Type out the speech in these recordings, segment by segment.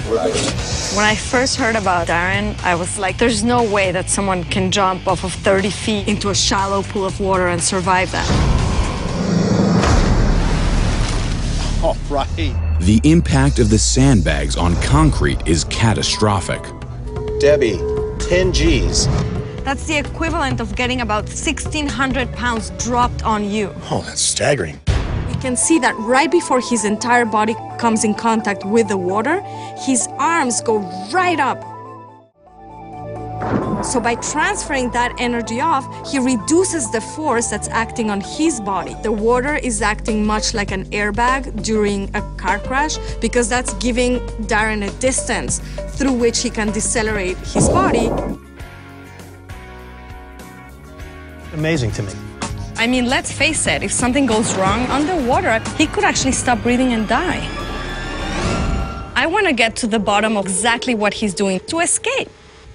Right. When I first heard about Darren, I was like, there's no way that someone can jump off of 30 feet into a shallow pool of water and survive that. All right. The impact of the sandbags on concrete is catastrophic. Debbie, 10 G's. That's the equivalent of getting about 1,600 pounds dropped on you. Oh, that's staggering. You can see that right before his entire body comes in contact with the water, his arms go right up. So by transferring that energy off, he reduces the force that's acting on his body. The water is acting much like an airbag during a car crash because that's giving Darren a distance through which he can decelerate his body. Amazing to me. I mean, let's face it, if something goes wrong underwater, he could actually stop breathing and die. I want to get to the bottom of exactly what he's doing to escape.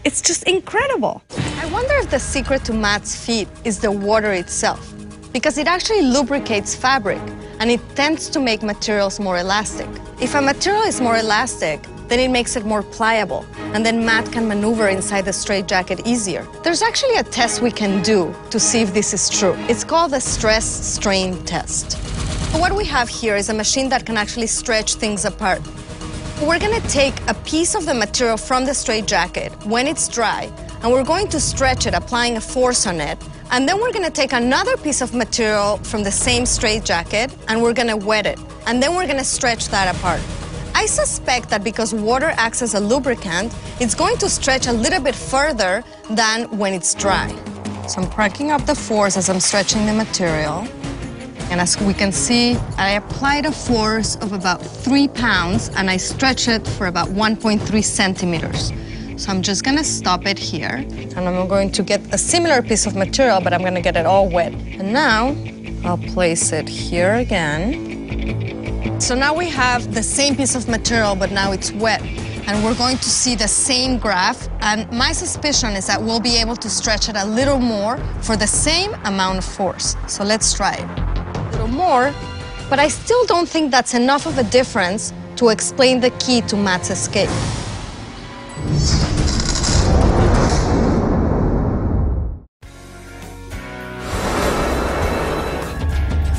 It's just incredible. I wonder if the secret to Matt's feat is the water itself, because it actually lubricates fabric, and it tends to make materials more elastic. If a material is more elastic, then it makes it more pliable, and then Matt can maneuver inside the straitjacket easier. There's actually a test we can do to see if this is true. It's called the stress-strain test. What we have here is a machine that can actually stretch things apart. We're going to take a piece of the material from the straitjacket when it's dry, and we're going to stretch it, applying a force on it. And then we're going to take another piece of material from the same straitjacket, and we're going to wet it. And then we're going to stretch that apart. I suspect that because water acts as a lubricant, it's going to stretch a little bit further than when it's dry. So I'm cranking up the force as I'm stretching the material. And as we can see, I applied a force of about 3 pounds, and I stretch it for about 1.3 centimeters. So I'm just gonna stop it here, and I'm going to get a similar piece of material, but I'm gonna get it all wet. And now, I'll place it here again. So now we have the same piece of material, but now it's wet. And we're going to see the same graph, and my suspicion is that we'll be able to stretch it a little more for the same amount of force. So let's try it. A little more, but I still don't think that's enough of a difference to explain the key to Matt's escape.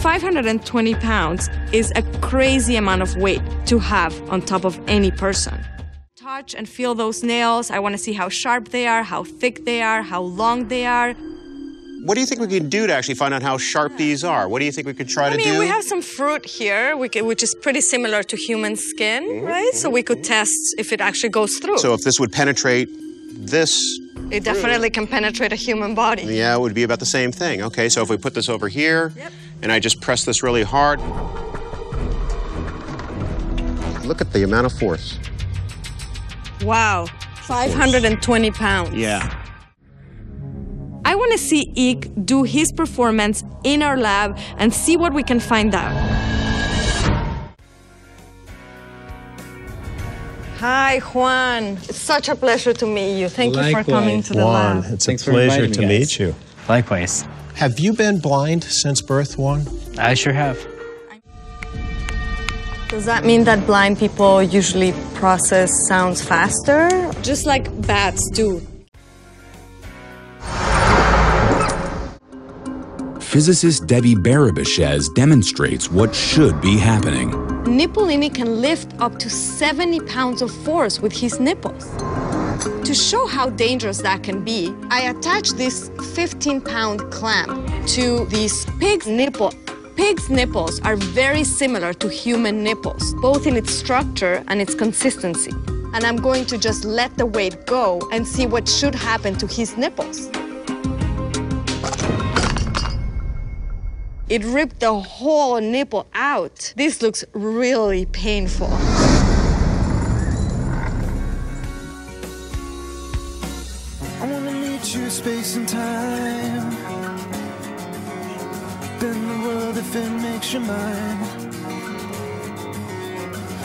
£520 is a crazy amount of weight to have on top of any person. Touch and feel those nails. I want to see how sharp they are, how thick they are, how long they are. What do you think we can do to actually find out how sharp these are? What do you think we could try to do? I mean, we have some fruit here, which is pretty similar to human skin, right? So we could test if it actually goes through. So if this would penetrate this... It definitely can penetrate a human body. Yeah, it would be about the same thing. Okay, so if we put this over here, and I just press this really hard. Look at the amount of force. Wow, 520 pounds. Yeah. I want to see Ike do his performance in our lab and see what we can find out. Hi, Juan. It's such a pleasure to meet you. Thank you for coming to the Juan, lab. it's a pleasure to meet you. Likewise. Have you been blind since birth, Juan? I sure have. Does that mean that blind people usually process sounds faster? Just like bats do. Physicist Debbie Barabashez demonstrates what should be happening. Nippolini can lift up to 70 pounds of force with his nipples. To show how dangerous that can be, I attached this 15-pound clamp to this pig's nipple. Pig's nipples are very similar to human nipples, both in its structure and its consistency. And I'm going to just let the weight go and see what should happen to his nipples. It ripped the whole nipple out. This looks really painful. I wanna meet you space and time. Bend the world if it makes you mine.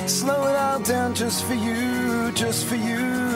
Slow it all down just for you, just for you.